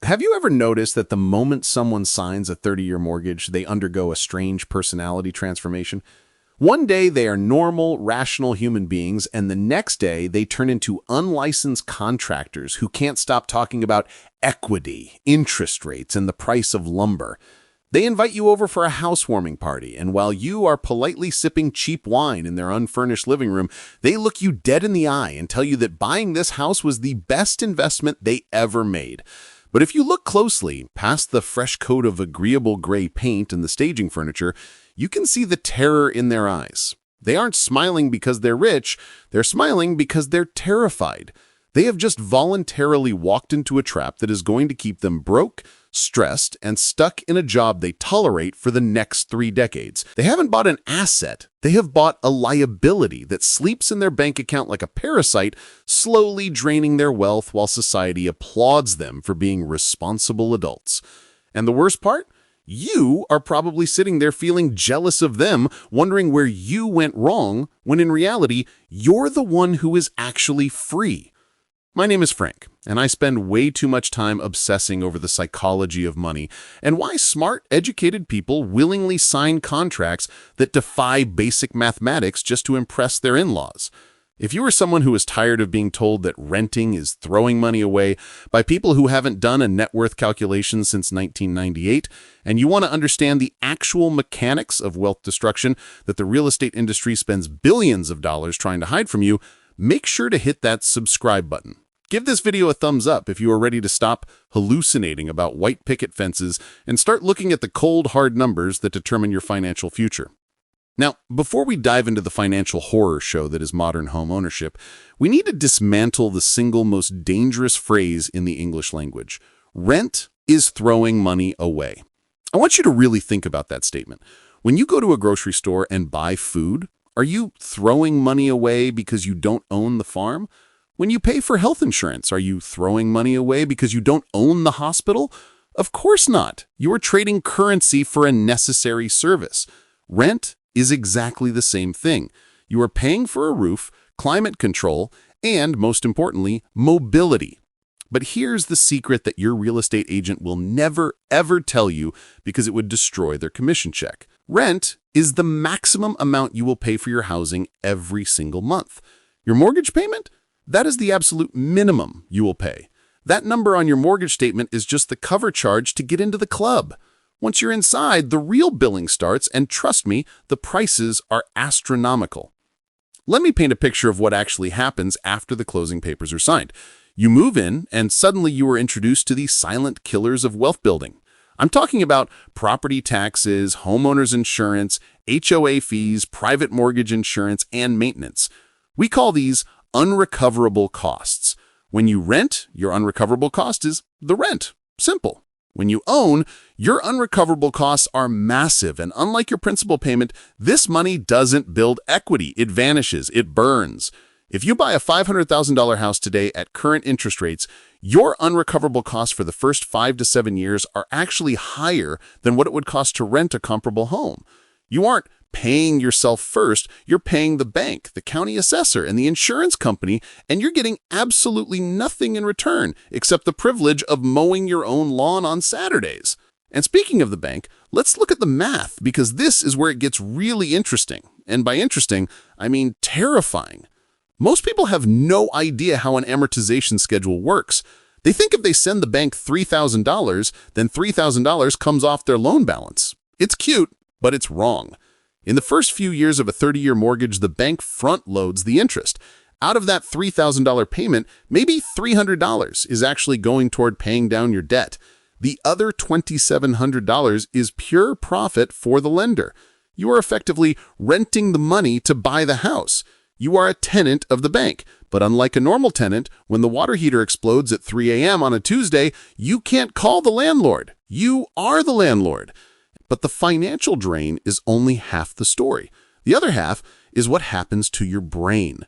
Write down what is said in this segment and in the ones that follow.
Have you ever noticed that the moment someone signs a 30-year mortgage, they undergo a strange personality transformation? One day they are normal, rational human beings, and the next day they turn into unlicensed contractors who can't stop talking about equity, interest rates, and the price of lumber. They invite you over for a housewarming party, and while you are politely sipping cheap wine in their unfurnished living room, they look you dead in the eye and tell you that buying this house was the best investment they ever made. But if you look closely, past the fresh coat of agreeable gray paint and the staging furniture, you can see the terror in their eyes. They aren't smiling because they're rich, they're smiling because they're terrified. They have just voluntarily walked into a trap that is going to keep them broke, stressed, and stuck in a job they tolerate for the next 3 decades. They haven't bought an asset, they have bought a liability that sleeps in their bank account like a parasite, slowly draining their wealth while society applauds them for being responsible adults. And the worst part? You are probably sitting there feeling jealous of them, wondering where you went wrong, when in reality, you're the one who is actually free. My name is Frank, and I spend way too much time obsessing over the psychology of money and why smart, educated people willingly sign contracts that defy basic mathematics just to impress their in-laws. If you are someone who is tired of being told that renting is throwing money away by people who haven't done a net worth calculation since 1998, and you want to understand the actual mechanics of wealth destruction that the real estate industry spends billions of dollars trying to hide from you, make sure to hit that subscribe button. Give this video a thumbs up if you are ready to stop hallucinating about white picket fences and start looking at the cold, hard numbers that determine your financial future. Now, before we dive into the financial horror show that is modern homeownership, we need to dismantle the single most dangerous phrase in the English language. Rent is throwing money away. I want you to really think about that statement. When you go to a grocery store and buy food, are you throwing money away because you don't own the farm? When you pay for health insurance, are you throwing money away because you don't own the hospital? Of course not. You are trading currency for a necessary service. Rent is exactly the same thing. You are paying for a roof, climate control, and, most importantly, mobility. But here's the secret that your real estate agent will never, ever tell you because it would destroy their commission check. Rent is the maximum amount you will pay for your housing every single month. Your mortgage payment? That is the absolute minimum you will pay. That number on your mortgage statement is just the cover charge to get into the club. Once you're inside, the real billing starts, and trust me, the prices are astronomical. Let me paint a picture of what actually happens after the closing papers are signed. You move in, and suddenly you are introduced to the silent killers of wealth building. I'm talking about property taxes, homeowners insurance, HOA fees, private mortgage insurance, and maintenance. We call these unrecoverable costs. When you rent, your unrecoverable cost is the rent. Simple. When you own, your unrecoverable costs are massive, and unlike your principal payment, this money doesn't build equity. It vanishes. It burns. If you buy a $500,000 house today at current interest rates, your unrecoverable costs for the first 5 to 7 years are actually higher than what it would cost to rent a comparable home. You aren't paying yourself first, you're paying the bank, the county assessor, and the insurance company, and you're getting absolutely nothing in return except the privilege of mowing your own lawn on Saturdays. And speaking of the bank, let's look at the math, because this is where it gets really interesting. And by interesting, I mean terrifying. Most people have no idea how an amortization schedule works. They think if they send the bank $3,000, then $3,000 comes off their loan balance. It's cute, but it's wrong. In the first few years of a 30-year mortgage, the bank front-loads the interest. Out of that $3,000 payment, maybe $300 is actually going toward paying down your debt. The other $2,700 is pure profit for the lender. You are effectively renting the money to buy the house. You are a tenant of the bank, but unlike a normal tenant, when the water heater explodes at 3 a.m. on a Tuesday, you can't call the landlord. You are the landlord. But the financial drain is only half the story. The other half is what happens to your brain.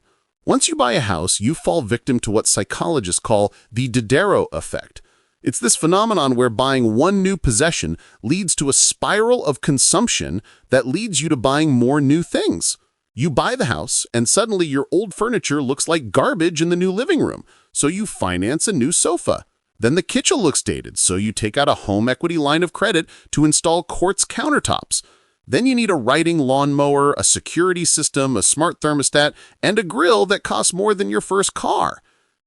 Once you buy a house, you fall victim to what psychologists call the Diderot effect. It's this phenomenon where buying one new possession leads to a spiral of consumption that leads you to buying more new things. You buy the house, and suddenly your old furniture looks like garbage in the new living room, so you finance a new sofa. Then the kitchen looks dated, so you take out a home equity line of credit to install quartz countertops. Then you need a riding lawnmower, a security system, a smart thermostat, and a grill that costs more than your first car.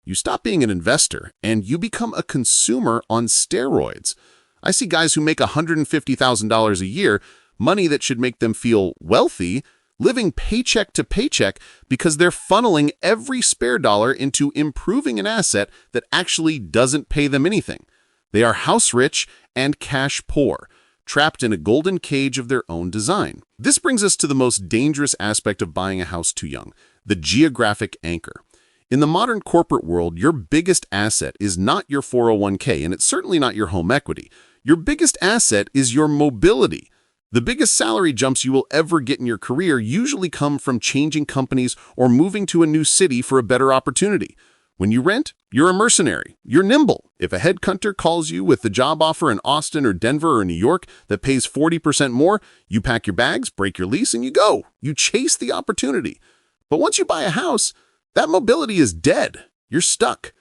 You stop being an investor, and you become a consumer on steroids. I see guys who make $150,000 a year, money that should make them feel wealthy, living paycheck to paycheck because they're funneling every spare dollar into improving an asset that actually doesn't pay them anything. They are house rich and cash poor, trapped in a golden cage of their own design. This brings us to the most dangerous aspect of buying a house too young, the geographic anchor. In the modern corporate world, your biggest asset is not your 401k, and it's certainly not your home equity. Your biggest asset is your mobility. The biggest salary jumps you will ever get in your career usually come from changing companies or moving to a new city for a better opportunity. When you rent, you're a mercenary. You're nimble. If a headhunter calls you with the job offer in Austin or Denver or New York that pays 40% more, you pack your bags, break your lease, and you go. You chase the opportunity. But once you buy a house, that mobility is dead. You're stuck.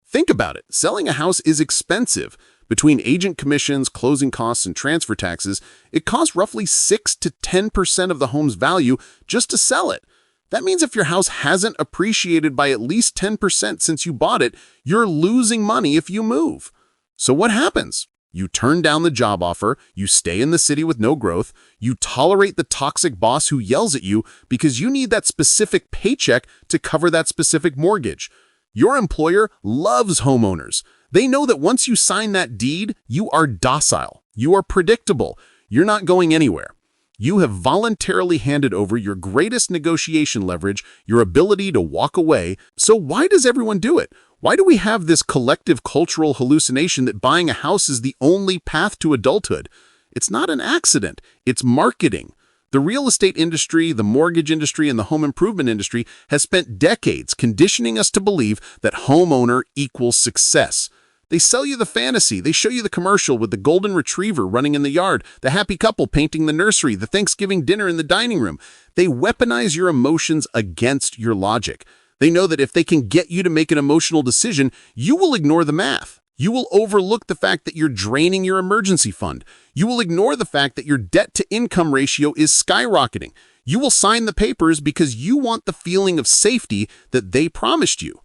Think about it. Selling a house is expensive. Between agent commissions, closing costs, and transfer taxes, it costs roughly 6 to 10% of the home's value just to sell it. That means if your house hasn't appreciated by at least 10% since you bought it, you're losing money if you move. So what happens? You turn down the job offer, you stay in the city with no growth, you tolerate the toxic boss who yells at you because you need that specific paycheck to cover that specific mortgage. Your employer loves homeowners. They know that once you sign that deed, you are docile, you are predictable, you're not going anywhere. You have voluntarily handed over your greatest negotiation leverage, your ability to walk away. So why does everyone do it? Why do we have this collective cultural hallucination that buying a house is the only path to adulthood? It's not an accident, it's marketing. The real estate industry, the mortgage industry, and the home improvement industry has spent decades conditioning us to believe that homeowner equals success. They sell you the fantasy. They show you the commercial with the golden retriever running in the yard, the happy couple painting the nursery, the Thanksgiving dinner in the dining room. They weaponize your emotions against your logic. They know that if they can get you to make an emotional decision, you will ignore the math. You will overlook the fact that you're draining your emergency fund. You will ignore the fact that your debt-to-income ratio is skyrocketing. You will sign the papers because you want the feeling of safety that they promised you.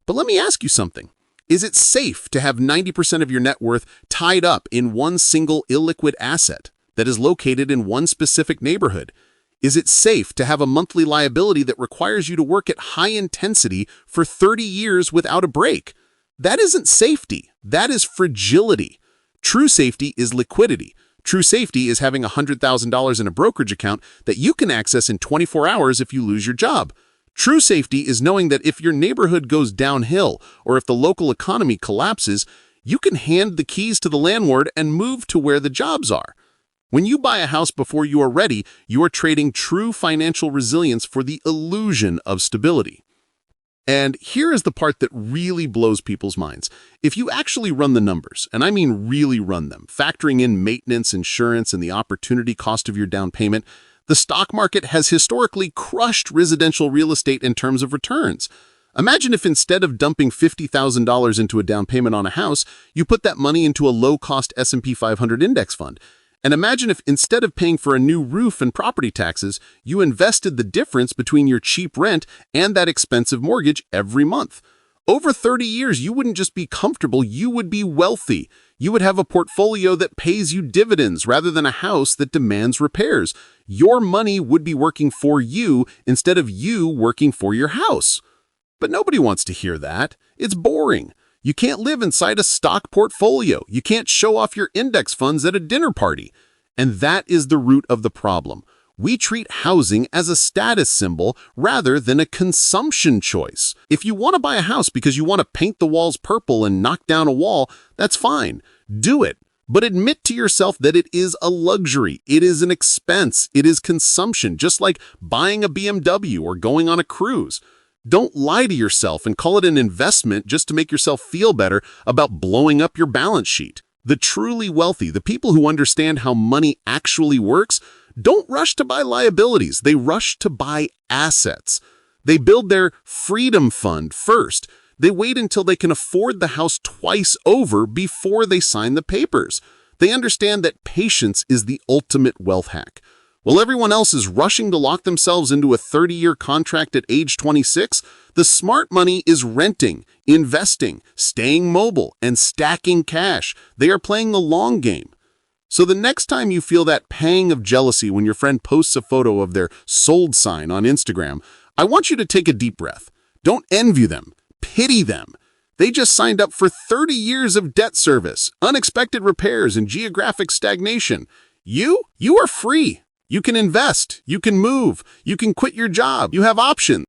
But let me ask you something. Is it safe to have 90% of your net worth tied up in one single illiquid asset that is located in one specific neighborhood? Is it safe to have a monthly liability that requires you to work at high intensity for 30 years without a break? That isn't safety. That is fragility. True safety is liquidity. True safety is having $100,000 in a brokerage account that you can access in 24 hours if you lose your job. True safety is knowing that if your neighborhood goes downhill or if the local economy collapses, you can hand the keys to the landlord and move to where the jobs are. When you buy a house before you are ready, you are trading true financial resilience for the illusion of stability. And here is the part that really blows people's minds. If you actually run the numbers, and I mean really run them, factoring in maintenance, insurance, and the opportunity cost of your down payment, the stock market has historically crushed residential real estate in terms of returns. Imagine if instead of dumping $50,000 into a down payment on a house, you put that money into a low-cost S&P 500 index fund. And imagine if instead of paying for a new roof and property taxes, you invested the difference between your cheap rent and that expensive mortgage every month. Over 30 years, you wouldn't just be comfortable, you would be wealthy. You would have a portfolio that pays you dividends rather than a house that demands repairs. Your money would be working for you instead of you working for your house. But nobody wants to hear that. It's boring. You can't live inside a stock portfolio. You can't show off your index funds at a dinner party. And that is the root of the problem. We treat housing as a status symbol rather than a consumption choice. If you want to buy a house because you want to paint the walls purple and knock down a wall, that's fine. Do it. But admit to yourself that it is a luxury. It is an expense. It is consumption, just like buying a BMW or going on a cruise. Don't lie to yourself and call it an investment just to make yourself feel better about blowing up your balance sheet. The truly wealthy, the people who understand how money actually works, don't rush to buy liabilities. They rush to buy assets. They build their freedom fund first. They wait until they can afford the house twice over before they sign the papers. They understand that patience is the ultimate wealth hack. While everyone else is rushing to lock themselves into a 30-year contract at age 26, the smart money is renting, investing, staying mobile, and stacking cash. They are playing the long game. So the next time you feel that pang of jealousy when your friend posts a photo of their sold sign on Instagram, I want you to take a deep breath. Don't envy them. Pity them. They just signed up for 30 years of debt service, unexpected repairs, and geographic stagnation. You are free. You can invest. You can move. You can quit your job. You have options.